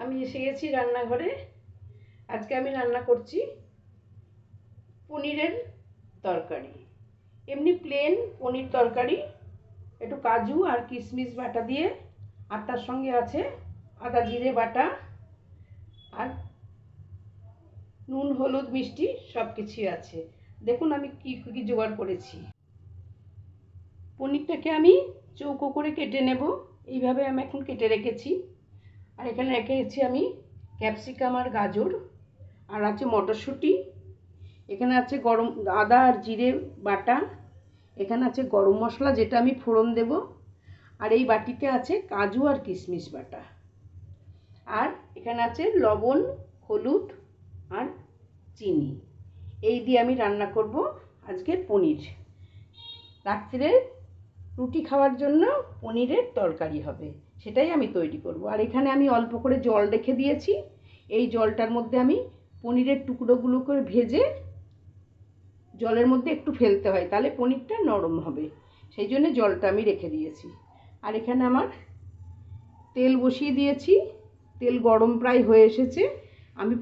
আমি এসে গেছি রান্নাঘরে। আজকে আমি রান্না করছি পনিরের তরকারি। এমনি প্লেন পনির তরকারি, একটু কাজু আর কিশমিশ বাটা দিয়ে, আর তার সঙ্গে আছে আদা জিরে বাটা আর নুন হলুদ মিষ্টি সব কিছুই আছে। দেখুন আমি কি কি জোগাড় করেছি। পনিরটাকে আমি চৌকো করে কেটে নেব। এইভাবে আমি এখন কেটে রেখেছি। আর এখানে রেখেছি আমি ক্যাপসিকাম আর গাজর, আর আছে মটরশুঁটি, এখানে আছে গরম আদা আর জিরে বাটা, এখানে আছে গরম মশলা যেটা আমি ফোড়ন দেব, আর এই বাটিতে আছে কাজু আর কিশমিশ বাটা, আর এখানে আছে লবণ হলুদ আর চিনি। এই দিয়ে আমি রান্না করব আজকে পনির। রাত্রে রুটি খাওয়ার জন্য পনিরের তরকারি হবে, সেটাই আমি তৈরি করব। আর এখানে আমি অল্প করে জল রেখে দিয়েছি। এই জলটার মধ্যে আমি পনিরের টুকরোগুলো করে ভেজে জলের মধ্যে একটু ফেলতে হয়, তাহলে পনিরটা নরম হবে, সেই জন্য জলটা আমি রেখে দিয়েছি। আর এখানে আমার তেল বসিয়ে দিয়েছি, তেল গরম প্রায় হয়ে এসেছে। আমি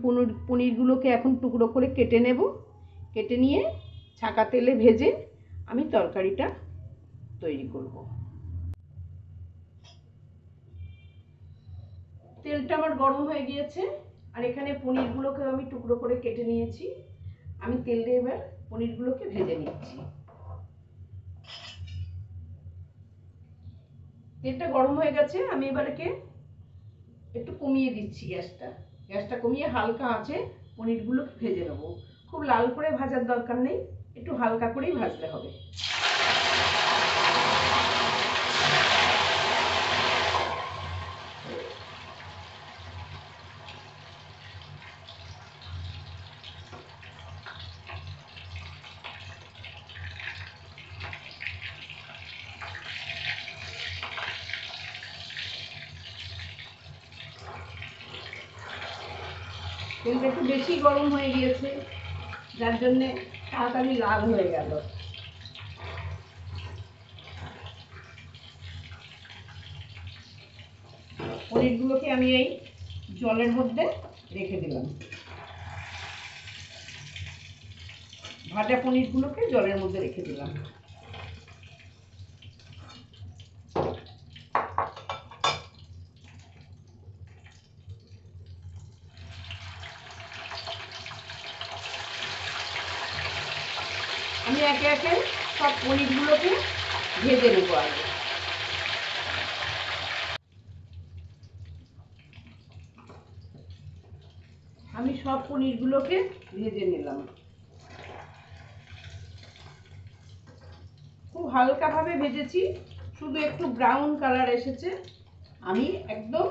পনিরগুলোকে এখন টুকরো করে কেটে নেব। কেটে নিয়ে ছাঁকা তেলে ভেজে আমি তরকারিটা তৈরি করব। তেলটা আমার গরম হয়ে গিয়েছে, আর এখানে পনিরগুলোকে আমি টুকরো করে কেটে নিয়েছি। আমি তেল দিয়ে এবার পনিরগুলোকে ভেজে নিচ্ছি। তেলটা গরম হয়ে গেছে, আমি এবারকে একটু কমিয়ে দিচ্ছি গ্যাসটা কমিয়ে হালকা আঁচে পনিরগুলোকে ভেজে নেবো। খুব লাল করে ভাজার দরকার নেই, একটু হালকা করেই ভাজতে হবে। তেলটা একটু বেশি গরম হয়ে গিয়েছে, যার জন্যে তাড়াতাড়ি লাল হয়ে গেল। পনিরগুলোকে আমি এই জলের মধ্যে রেখে দিলাম। ভাজা পনিরগুলোকে জলের মধ্যে রেখে দিলাম। আমি একে একে সব পনিরগুলোকে ভেজে নেব আগে। আমি সব পনিরগুলোকে ভেজে নিলাম। খুব হালকাভাবে ভেজেছি, শুধু একটু ব্রাউন কালার এসেছে। আমি একদম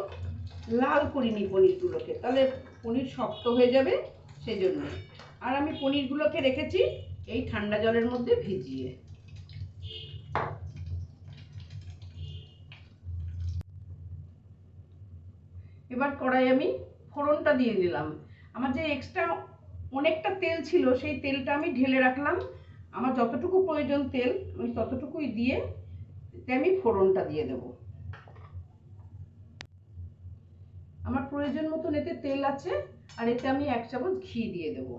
লাল করিনি পনিরগুলোকে, তাহলে পনির শক্ত হয়ে যাবে, সেই জন্য। আর আমি পনিরগুলোকে রেখেছি এই ঠান্ডা জলের মধ্যে ভিজিয়ে। এবার কড়াই আমি ফোড়নটা দিয়ে দিলাম। আমার যে এক্সট্রা অনেকটা তেল ছিল, সেই তেলটা আমি ঢেলে রাখলাম। আমার যতটুকু প্রয়োজন তেল আমি ততটুকুই দিয়ে আমি ফোড়নটা দিয়ে দেব। আমার প্রয়োজন মতন এতে তেল আছে, আর এতে আমি 1 চামচ ঘি দিয়ে দেব।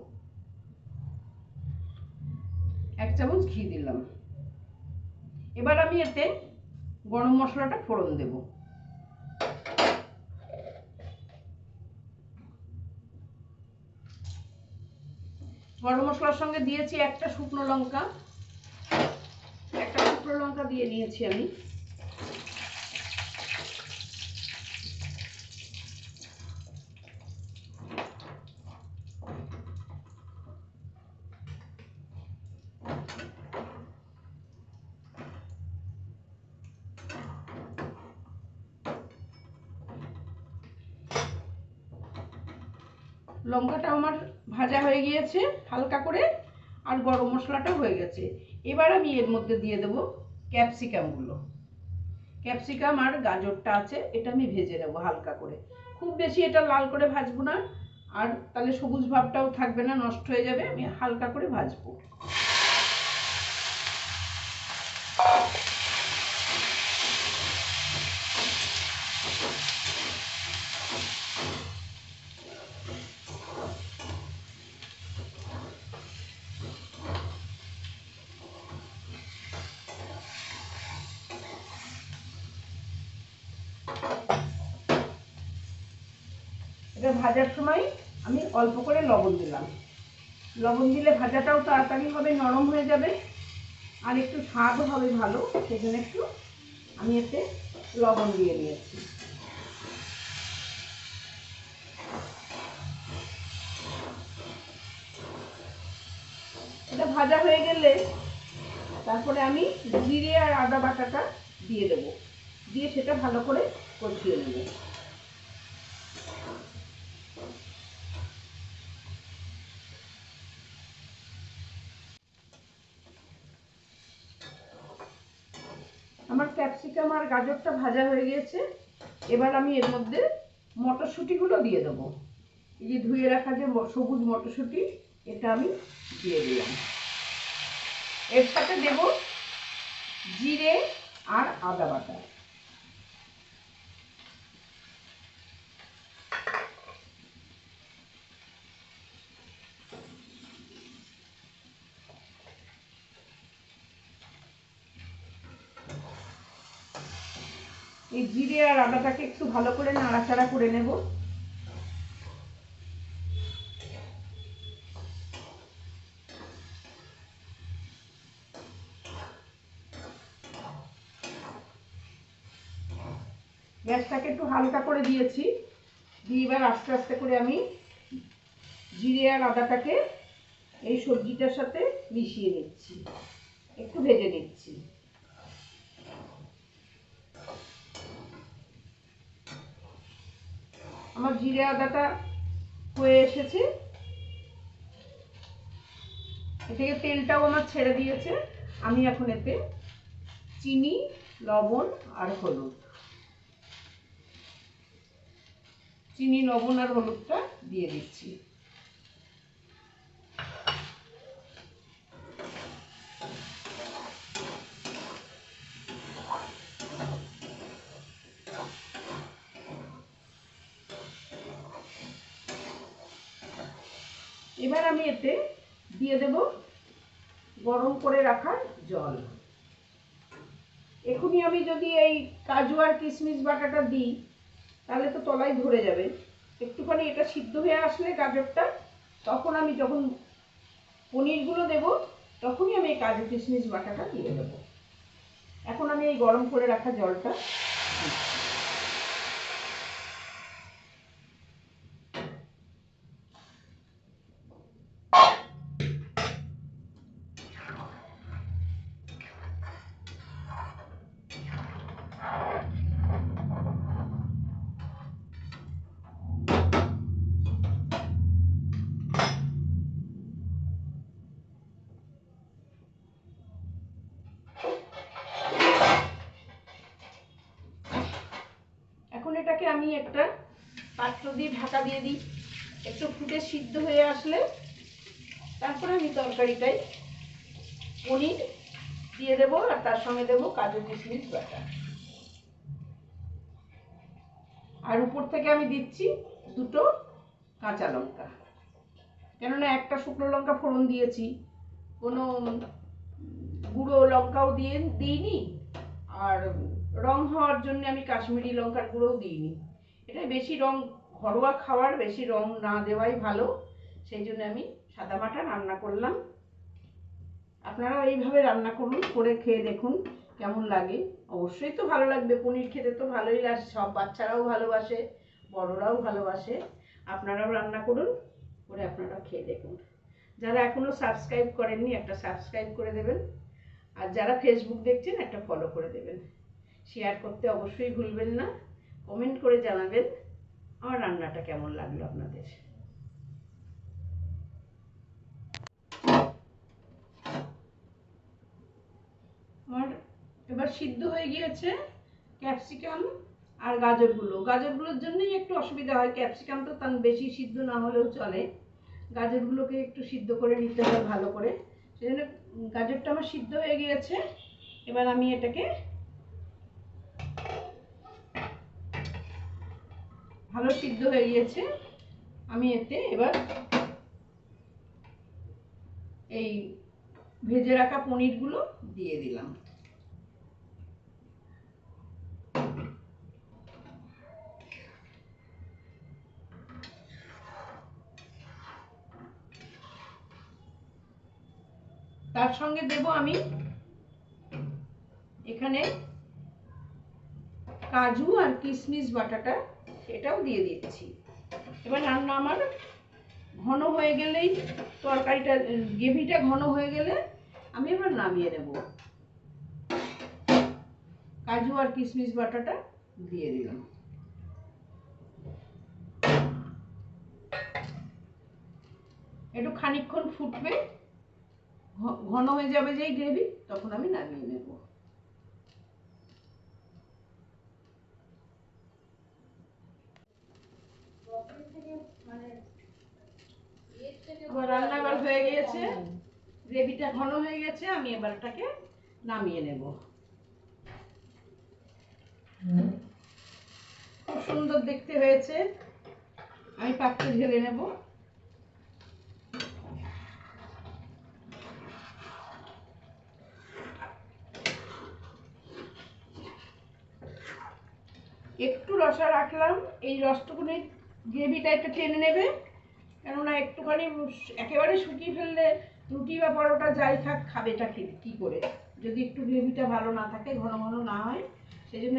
1 চামচ ঘি দিলাম। এবার আমি এতে গরম মশলাটা ফোড়ন দেব। গরম মশলার সঙ্গে দিয়েছি একটা শুকনো লঙ্কা দিয়ে নিয়েছি আমি। লঙ্কাটা আমার ভাজা হয়ে গিয়েছে হালকা করে, আর গরম মশলাটা হয়ে গেছে। এবার আমি এর মধ্যে দিয়ে দেব ক্যাপসিকামগুলো। ক্যাপসিকাম আর গাজরটা আছে, এটা আমি ভেজে নেব হালকা করে। খুব বেশি এটা লাল করে ভাজবো না, আর তাহলে সবুজ ভাবটাও থাকবে না, নষ্ট হয়ে যাবে। আমি হালকা করে ভাজবো। এটা ভাজার সময় আমি অল্প করে লবণ দিলাম। লবণ দিলে ভাজাটাও তাড়াতাড়ি হবে, নরম হয়ে যাবে, আর একটু স্বাদও হবে ভালো। সেজন্য একটু আমি এতে লবণ দিয়ে দিয়েছি। এটা ভাজা হয়ে গেলে তারপরে আমি জিরে আর আদা বাটাটা দিয়ে দেবো, দিয়ে সেটা ভালো করে কষিয়ে নেব। আমার ক্যাপসিকাম আর গাজরটা ভাজা হয়ে গিয়েছে। এবার আমি এর মধ্যে মটরশুঁটিগুলো দিয়ে দেবো। এই যে ধুয়ে রাখা যে সবুজ মটরশুঁটি, এটা আমি দিয়ে দিলাম। এর সাথে দেব জিরে আর আদা বাটা। এই জিরে আর আদাটাকে একটু ভালো করে নাড়াচাড়া করে নেব। গ্যাসটাকে একটু হালকা করে দিয়েছি, দিয়ে এবার আস্তে আস্তে করে আমি জিরে আর আদাটাকে এই সবজিটার সাথে মিশিয়ে নিচ্ছি, একটু ভেজে নিচ্ছি। আমার জিরে আদাটা হয়ে এসেছে, এ থেকে তেলটাও আমার ছেড়ে দিয়েছে। আমি এখন এতে চিনি, লবণ আর হলুদ, চিনি, লবণ আর হলুদটা দিয়ে দিচ্ছি। এবার আমি এতে দিয়ে দেব গরম করে রাখা জল। এখনই আমি যদি এই কাজু আর কিশমিশ বাটাটা দিই তাহলে তো তলায় ধরে যাবে। একটুখানি এটা সিদ্ধ হয়ে আসলে গাজরটা, তখন আমি যখন পনিরগুলো দেব তখনই আমি এই কাজু কিশমিশ বাটাটা দিয়ে দেবো। এখন আমি এই গরম করে রাখা জলটা দিচ্ছি। এখন এটাকে আমি একটা পাত্র দিয়ে ঢাকা দিয়ে দিই। একটু ফুটে সিদ্ধ হয়ে আসলে তারপরে আমি তরকারিটাই পনির দিয়ে দেবো, আর তার সঙ্গে দেবো কাজু কিশমিশ বাটা। আর উপর থেকে আমি দিচ্ছি দুটো কাঁচা লঙ্কা, কেননা একটা শুকনো লঙ্কা ফোড়ন দিয়েছি, কোনো গুঁড়ো লঙ্কাও দিইনি, আর রং হওয়ার জন্য আমি কাশ্মীরি লঙ্কার গুঁড়োও দিইনি। এটা বেশি রং, ঘরোয়া খাবার বেশি রং না দেওয়াই ভালো, সেই জন্য আমি সাদামাটা রান্না করলাম। আপনারাও এইভাবে রান্না করুন, করে খেয়ে দেখুন কেমন লাগে। অবশ্যই তো ভালো লাগবে, পনির খেতে তো ভালোই লাগে, সব বাচ্চারাও ভালোবাসে, বড়রাও ভালোবাসে। আপনারাও রান্না করুন, করে আপনারা খেয়ে দেখুন। যারা এখনও সাবস্ক্রাইব করেননি একটা সাবস্ক্রাইব করে দেবেন, আর যারা ফেসবুক দেখছেন একটা ফলো করে দেবেন। শেয়ার করতে অবশ্যই ভুলবেন না। কমেন্ট করে জানাবেন আমার রান্নাটা কেমন লাগলো আপনাদের। আমার এবার সিদ্ধ হয়ে গিয়েছে ক্যাপসিকাম আর গাজরগুলোর জন্যই একটু অসুবিধা হয়। ক্যাপসিকাম তো তার বেশি সিদ্ধ না হলেও চলে, গাজরগুলোকে একটু সিদ্ধ করে নিতে হয় ভালো করে। সেজন্য গাজরটা আমার সিদ্ধ হয়ে গিয়েছে। এবার আমি এটাকে ভালো সিদ্ধ হয়ে গিয়েছে, আমি এতে এবার এই ভেজে রাখা পনিরগুলো দিয়ে দিলাম। তার সঙ্গে দেব আমি এখানে কাজু আর কিশমিশ বাটাটা, এটাও দিয়ে দিচ্ছি। এবার রান্না আমার ঘন হয়ে গেলেই, তরকারিটা গ্রেভিটা ঘন হয়ে গেলে আমি এবার নামিয়ে নেব। কাজু আর কিশমিশ বাটাটা দিয়ে দিলাম। একটু খানিকক্ষণ ফুটবে, ঘন হয়ে যাবে যেই গ্রেভি, তখন আমি নামিয়ে নেব। রান্না এবার হয়ে গিয়েছে, গ্রেভিটা ঘন হয়ে গেছে, আমি এবার এটাকে নামিয়ে নেব। খুব সুন্দর দেখতে হয়েছে, আমি পাত্রে ঢেলে নেব। একটু রসা রাখলাম, এই রসটুকুনি গ্রেভিটা একটু টেনে নেবে, কেননা একটুখানি একেবারে শুকিয়ে ফেললে রুটি বা পরোটা যাই থাক খাবেটা কি করে, যদি একটু গ্রেভিটা ভালো না থাকে, ঘন ঘন না হয়, সেই জন্য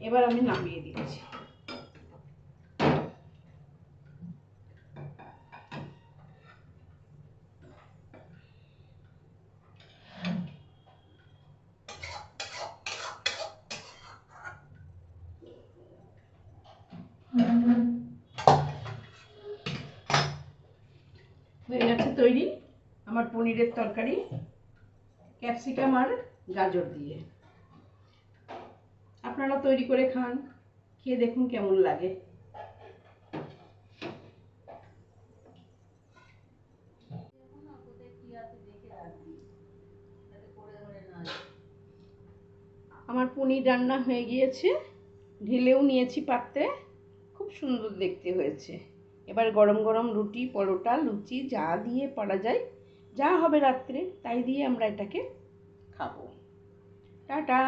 এবার আমি নামিয়ে দিচ্ছি। হয়ে গেছে তৈরি আমার পনিরের তরকারি, ক্যাপসিকাম আর গাজর দিয়ে। আপনারা তৈরি করে খান, খেয়ে দেখুন কেমন লাগে। আমার পনির রান্না হয়ে গিয়েছে, ঢেলেও নিয়েছি পাত্রে, খুব সুন্দর দেখতে হয়েছে। এবার গরম গরম রুটি, পরোটা, লুচি যা দিয়ে পারা যায়, যা হবে রাত্রে তাই দিয়ে আমরা এটাকে খাবো। টাটা।